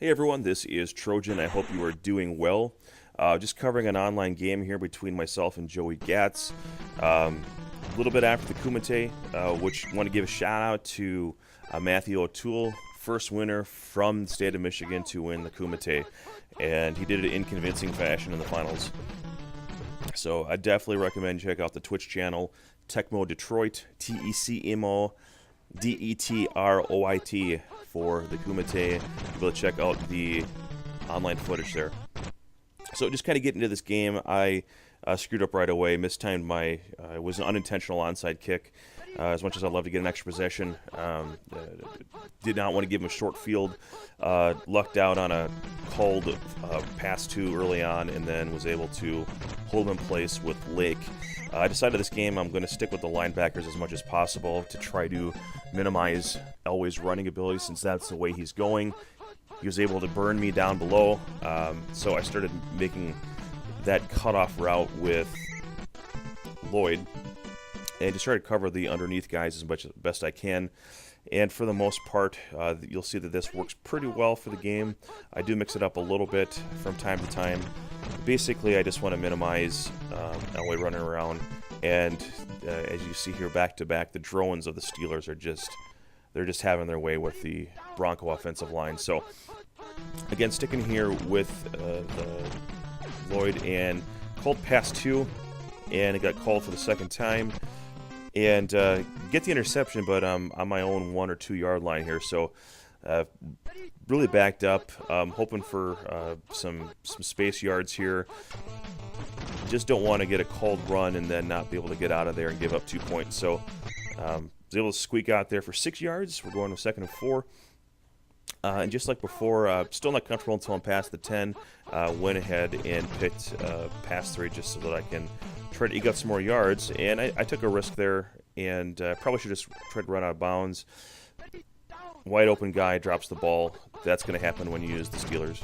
Hey everyone, this is Trojan. I hope you are doing well. Just covering an online game here between myself and Joey Gats. A little bit after the Kumite, which I want to give a shout out to Matthew O'Toole, first winner from the state of Michigan to win the Kumite. And he did it in convincing fashion in the finals. So I definitely recommend you check out the Twitch channel, Tecmo Detroit, Tecmo Detroit for the Kumite. You'll be able to check out the online footage there. So just kind of getting into this game, I screwed up right away, mistimed my, it was an unintentional onside kick. As much as I'd love to get an extra possession, did not want to give him a short field. Lucked out on a called pass too early on, and then was able to hold him in place with Lake. I decided this game I'm going to stick with the linebackers as much as possible to try to minimize Elway's running ability, since that's the way he's going. He was able to burn me down below, so I started making that cutoff route with Lloyd, and just try to cover the underneath guys as best I can. And for the most part, you'll see that this works pretty well for the game. I do mix it up a little bit from time to time. Basically, I just want to minimize Elway running around. And as you see here, back to back, the drones of the Steelers are they're just having their way with the Bronco offensive line. So again, sticking here with the Lloyd, and called pass two, and it got called for the second time. And get the interception, but on my own 1 or 2 yard line here. So really backed up, hoping for some space yards here. Just don't want to get a called run and then not be able to get out of there and give up 2 points. So was able to squeak out there for 6 yards. We're going to 2nd and 4. And just like before, still not comfortable until I'm past the 10. Went ahead and picked pass 3 just so that I can try to eke up some more yards. And I took a risk there, and probably should just try to run out of bounds. Wide open guy drops the ball. That's going to happen when you use the Steelers.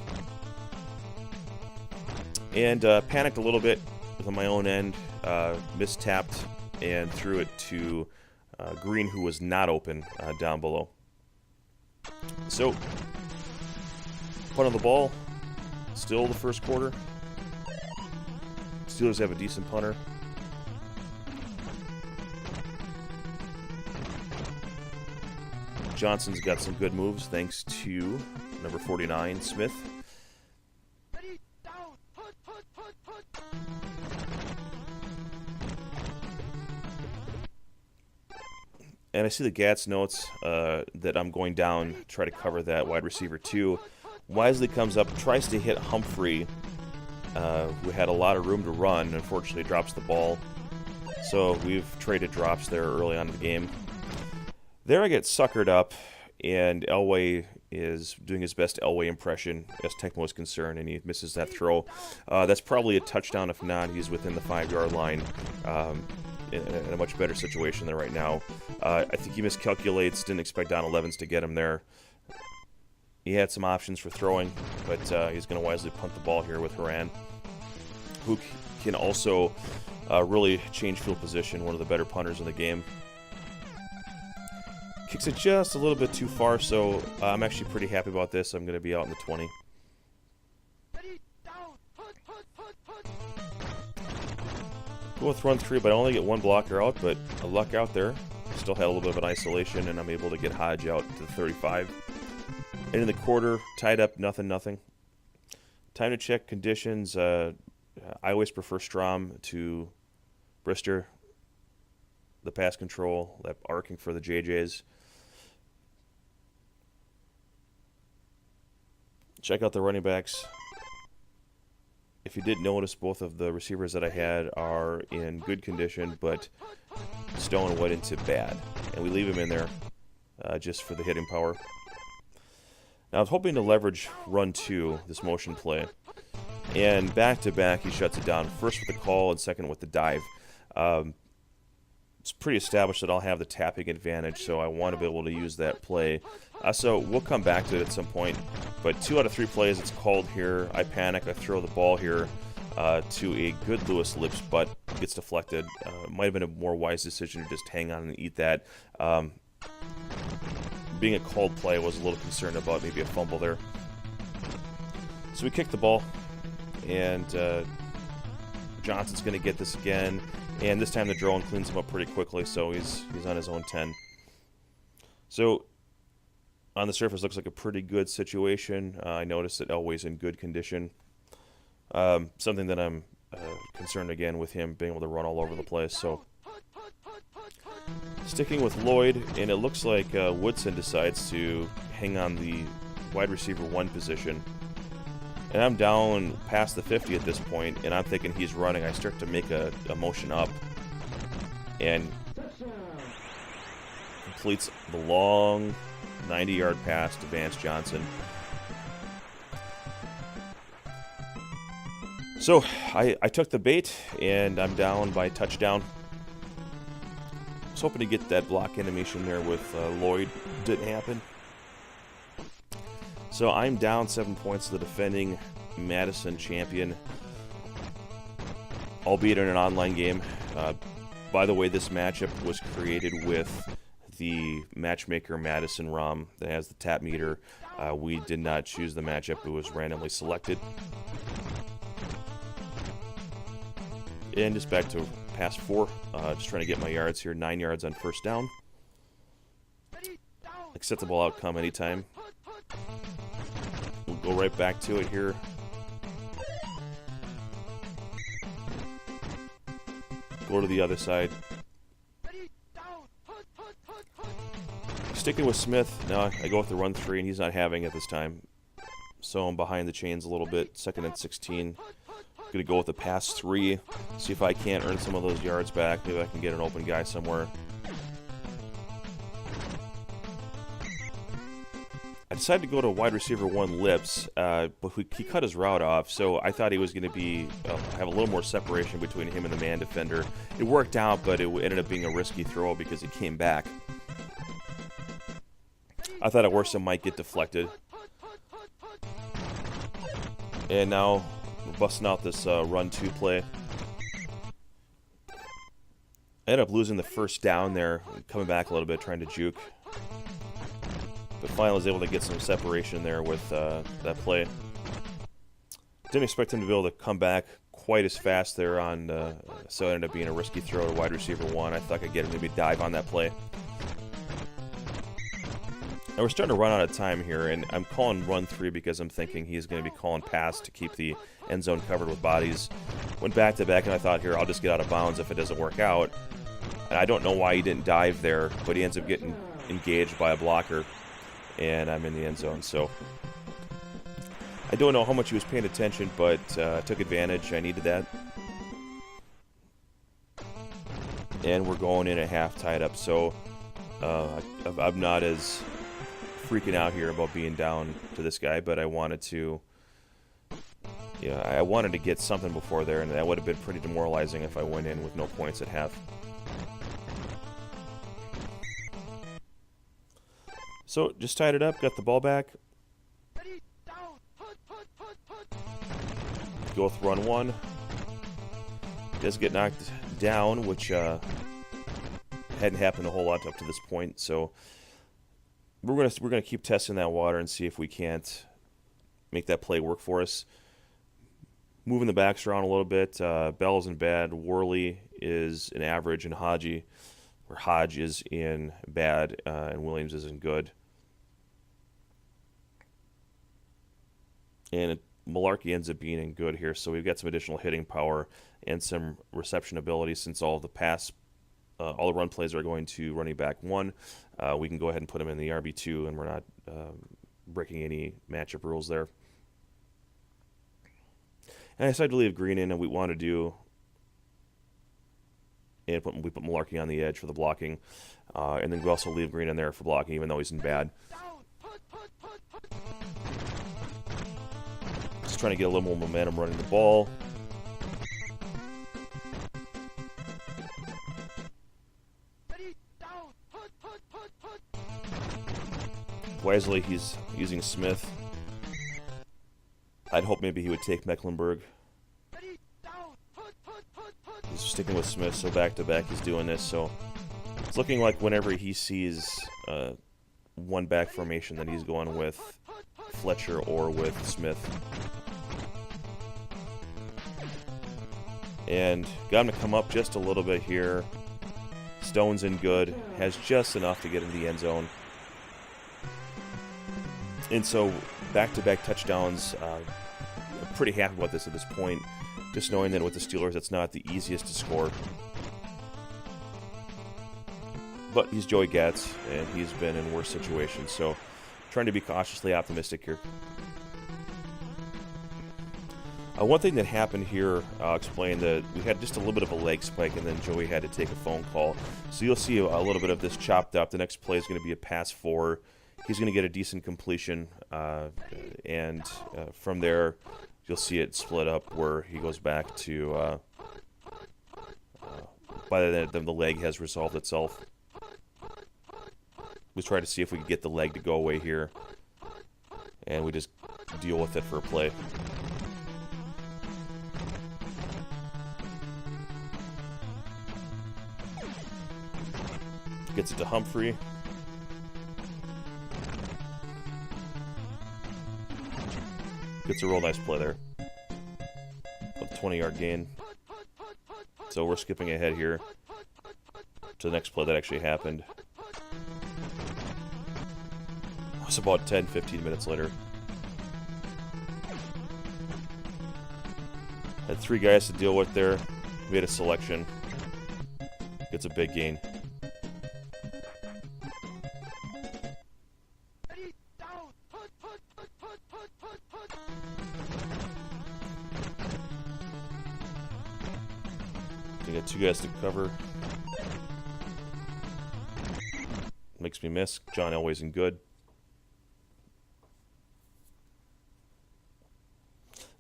And panicked a little bit on my own end. Mistapped and threw it to Green, who was not open down below. So, punt on the ball. Still the first quarter. Steelers have a decent punter. Johnson's got some good moves thanks to number 49, Smith. And I see the Gats notes that I'm going down, try to cover that wide receiver too. Wisely comes up, tries to hit Humphrey, who had a lot of room to run, and unfortunately drops the ball. So we've traded drops there early on in the game. There I get suckered up, and Elway is doing his best Elway impression as Tecmo is concerned, and he misses that throw. That's probably a touchdown. If not, he's within the 5 yard line. In a much better situation than right now. I think he miscalculates, didn't expect Don Levens to get him there. He had some options for throwing, but he's going to wisely punt the ball here with Haran, who can also really change field position, one of the better punters in the game. Kicks it just a little bit too far, so I'm actually pretty happy about this. I'm going to be out in the 20. Go with run 3, but I only get one blocker out, but a luck out there. Still had a little bit of an isolation, and I'm able to get Hodge out to the 35. And in the quarter, tied up, nothing. Time to check conditions. I always prefer Strom to Brister. The pass control, that arcing for the JJs. Check out the running backs. If you did notice, both of the receivers that I had are in good condition, but Stone went into bad. And we leave him in there just for the hitting power. Now, I was hoping to leverage run 2, this motion play. And back-to-back, he shuts it down. First with the call and second with the dive. It's pretty established that I'll have the tapping advantage, so I want to be able to use that play. So we'll come back to it at some point. But 2 out of 3 plays, it's called here. I panic. I throw the ball here to a good Lewis Lips, but gets deflected. Might have been a more wise decision to just hang on and eat that. Being a called play, I was a little concerned about maybe a fumble there. So we kick the ball, and Johnson's going to get this again, and this time the drone cleans him up pretty quickly, so he's on his own 10. So on the surface, looks like a pretty good situation. I noticed that Elway's in good condition. Something that I'm concerned again with him being able to run all over the place. So sticking with Lloyd, and it looks like Woodson decides to hang on the wide receiver 1 position. And I'm down past the 50 at this point, and I'm thinking he's running. I start to make a motion up, and completes the long 90-yard pass to Vance Johnson. So I took the bait, and I'm down by touchdown. I was hoping to get that block animation there with Lloyd. Didn't happen. So I'm down 7 points to the defending Madison champion, albeit in an online game. By the way, this matchup was created with the Matchmaker Madison ROM that has the tap meter. We did not choose the matchup. It was randomly selected. And just back to pass 4. Just trying to get my yards here. 9 yards on first down. Acceptable outcome anytime. We'll go right back to it here. Go to the other side. Sticking with Smith. Now I go with the run 3, and he's not having it this time. So I'm behind the chains a little bit. 2nd and 16. Going to go with the pass 3. See if I can't earn some of those yards back. Maybe I can get an open guy somewhere. I decided to go to wide receiver 1 Lips, but he cut his route off, so I thought he was going to have a little more separation between him and the man defender. It worked out, but it ended up being a risky throw because he came back. I thought at worst it might get deflected. And now we're busting out this run 2 play. I ended up losing the first down there, coming back a little bit, trying to juke. But finally was able to get some separation there with that play. Didn't expect him to be able to come back quite as fast there on, so it ended up being a risky throw to wide receiver 1. I thought I could get him to maybe dive on that play. Now we're starting to run out of time here, and I'm calling run 3 because I'm thinking he's going to be calling pass to keep the end zone covered with bodies. Went back to back, and I thought, here, I'll just get out of bounds if it doesn't work out. And I don't know why he didn't dive there, but he ends up getting engaged by a blocker. And I'm in the end zone, so I don't know how much he was paying attention, but I took advantage. I needed that. And we're going in at half tied up, so I'm not as freaking out here about being down to this guy, but I wanted to, I wanted to get something before there, and that would have been pretty demoralizing if I went in with no points at half. So, just tied it up, got the ball back. Go with run 1. Does get knocked down, which hadn't happened a whole lot up to this point. So, we're gonna keep testing that water and see if we can't make that play work for us. Moving the backs around a little bit. Bell isn't bad. Worley is an average, and Hodge is in bad, and Williams isn't good. And Malarkey ends up being in good here, so we've got some additional hitting power and some reception ability since all the run plays are going to running back 1. We can go ahead and put him in the RB2, and we're not breaking any matchup rules there. And I decided to leave Green in, and we want to do, and we put Malarkey on the edge for the blocking, and then we also leave Green in there for blocking, even though he's in bad. Just trying to get a little more momentum running the ball. Wisely, he's using Smith. I'd hope maybe he would take Mecklenburg. He's sticking with Smith, so back-to-back he's doing this. So it's looking like whenever he sees one back formation that he's going with Fletcher or with Smith. And got him to come up just a little bit here. Stone's in good. Has just enough to get into the end zone. And so, back-to-back touchdowns. I'm pretty happy about this at this point. Just knowing that with the Steelers, it's not the easiest to score. But he's Joey Gats, and he's been in worse situations. So, trying to be cautiously optimistic here. One thing that happened here, I'll explain that we had just a little bit of a leg spike, and then Joey had to take a phone call. So you'll see a little bit of this chopped up. The next play is going to be a pass 4. He's going to get a decent completion, and from there, you'll see it split up where he goes back to, by then the leg has resolved itself. We try to see if we could get the leg to go away here, and we just deal with it for a play. Gets it to Humphrey. Gets a real nice play there. A 20-yard gain. So we're skipping ahead here to the next play that actually happened. It was about 10-15 minutes later. Had 3 guys to deal with there. Made a selection. Gets a big gain. You got 2 guys to cover. Makes me miss. John Elway's in good.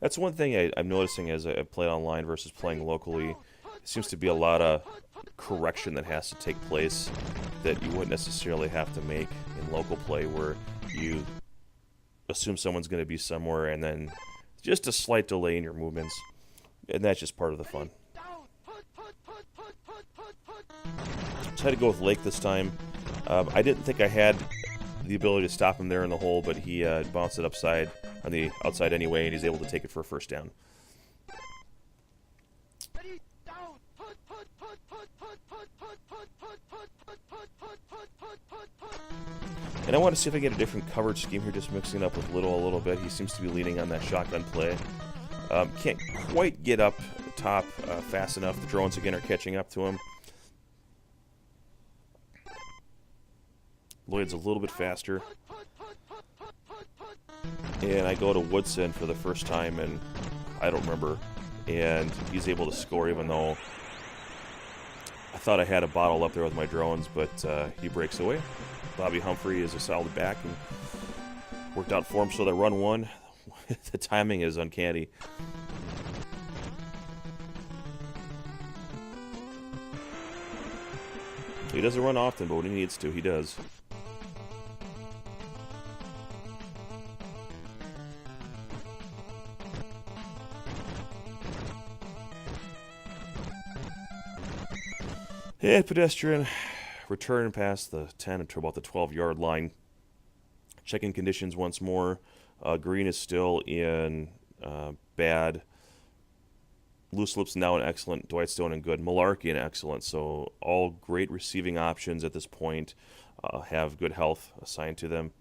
That's one thing I'm noticing as I play online versus playing locally. There seems to be a lot of correction that has to take place that you wouldn't necessarily have to make in local play, where you assume someone's going to be somewhere and then just a slight delay in your movements. And that's just part of the fun. So I had to go with Lake this time. I didn't think I had the ability to stop him there in the hole, but he bounced it upside on the outside anyway, and he's able to take it for a first down. And I want to see if I get a different coverage scheme here, just mixing it up with Little a little bit. He seems to be leaning on that shotgun play. Can't quite get up top fast enough. The drones again are catching up to him. Lloyd's a little bit faster. And I go to Woodson for the first time, and I don't remember. And he's able to score even though I thought I had a bottle up there with my drones, but he breaks away. Bobby Humphrey is a solid back and worked out for him. So they run 1. The timing is uncanny. He doesn't run often, but when he needs to, he does. And pedestrian return past the 10 to about the 12-yard line. Checking conditions once more. Green is still in bad. Loose Lips now in excellent. Dwight Stone in good. Malarkey in excellent. So all great receiving options at this point have good health assigned to them.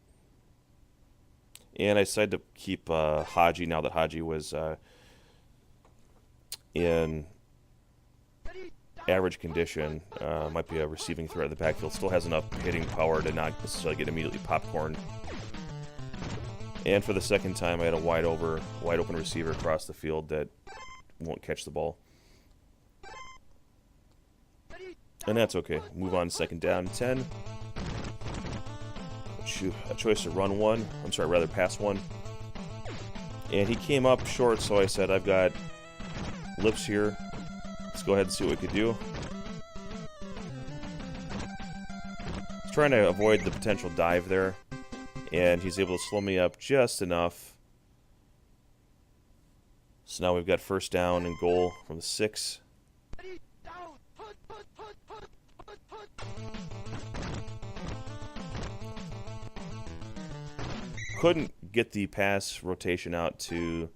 And I decided to keep Haji now that Haji was in average condition. Might be a receiving threat in the backfield. Still has enough hitting power to not necessarily get immediately popcorn. And for the second time, I had a wide open receiver across the field that won't catch the ball. And that's okay. Move on, second down, 10. A choice to run 1. Pass 1. And he came up short, so I said, I've got Lips here. Let's go ahead and see what we could do. He's trying to avoid the potential dive there, and he's able to slow me up just enough. So now we've got first down and goal from the 6. couldn't get the pass rotation out to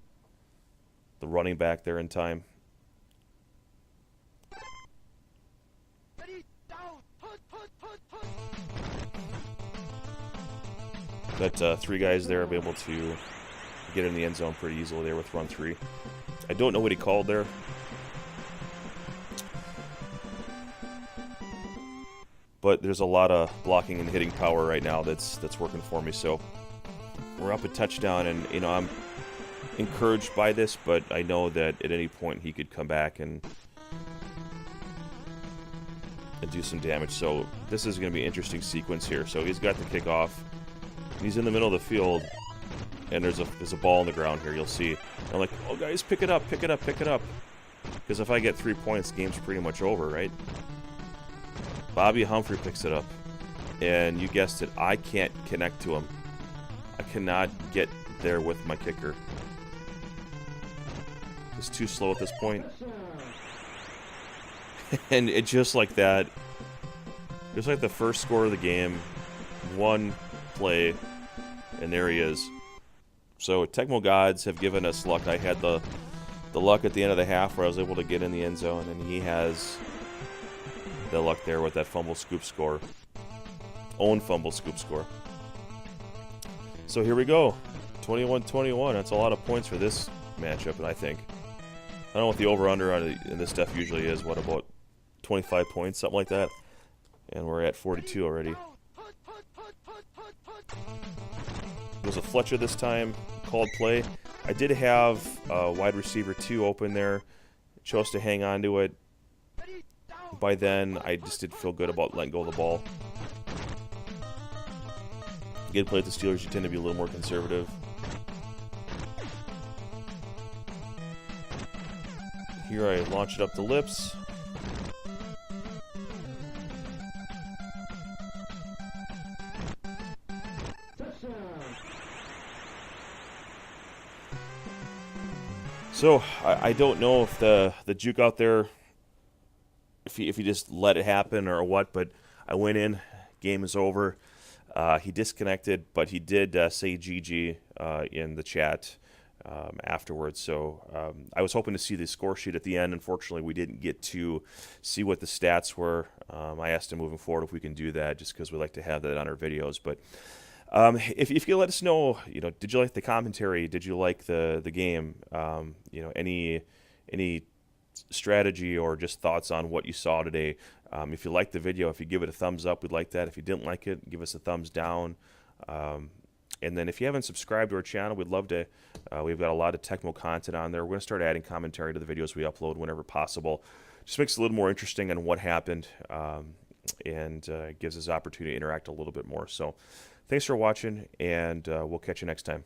the running back there in time. But 3 guys there will be able to get in the end zone pretty easily there with run 3. I don't know what he called there. But there's a lot of blocking and hitting power right now that's working for me. So we're up a touchdown, and you know, I'm encouraged by this, but I know that at any point he could come back and do some damage. So this is going to be an interesting sequence here. So he's got the kickoff. He's in the middle of the field, and there's a ball on the ground here. You'll see. And I'm like, oh guys, pick it up, pick it up, pick it up. Because if I get 3 points, the game's pretty much over, right? Bobby Humphrey picks it up, and you guessed it, I can't connect to him. I cannot get there with my kicker. It's too slow at this point. And it just like that, just like the first score of the game, one play, and there he is. So Tecmo gods have given us luck. I had the luck at the end of the half where I was able to get in the end zone, and he has the luck there with that fumble scoop score. Own fumble scoop score. So here we go. 21-21. That's a lot of points for this matchup, and I think. I don't know what the over-under in this stuff usually is. What, about 25 points? Something like that. And we're at 42 already. It was a Fletcher this time. Called play. I did have wide receiver 2 open there. Chose to hang on to it. By then, I just didn't feel good about letting go of the ball. You get to play with the Steelers, you tend to be a little more conservative. Here I launch it up the lips. So, I don't know if the juke out there, if he just let it happen or what, but I went in, game is over. He disconnected, but he did say GG in the chat afterwards. So I was hoping to see the score sheet at the end. Unfortunately, we didn't get to see what the stats were. I asked him moving forward if we can do that, just because we like to have that on our videos. But if you could let us know, you know, did you like the commentary? Did you like the game? You know, any strategy or just thoughts on what you saw today. If you liked the video, if you give it a thumbs up, we'd like that. If you didn't like it, give us a thumbs down. And then if you haven't subscribed to our channel, we'd love to. We've got a lot of Tecmo content on there. We're going to start adding commentary to the videos we upload whenever possible. Just makes it a little more interesting on what happened, and gives us opportunity to interact a little bit more. So thanks for watching, and we'll catch you next time.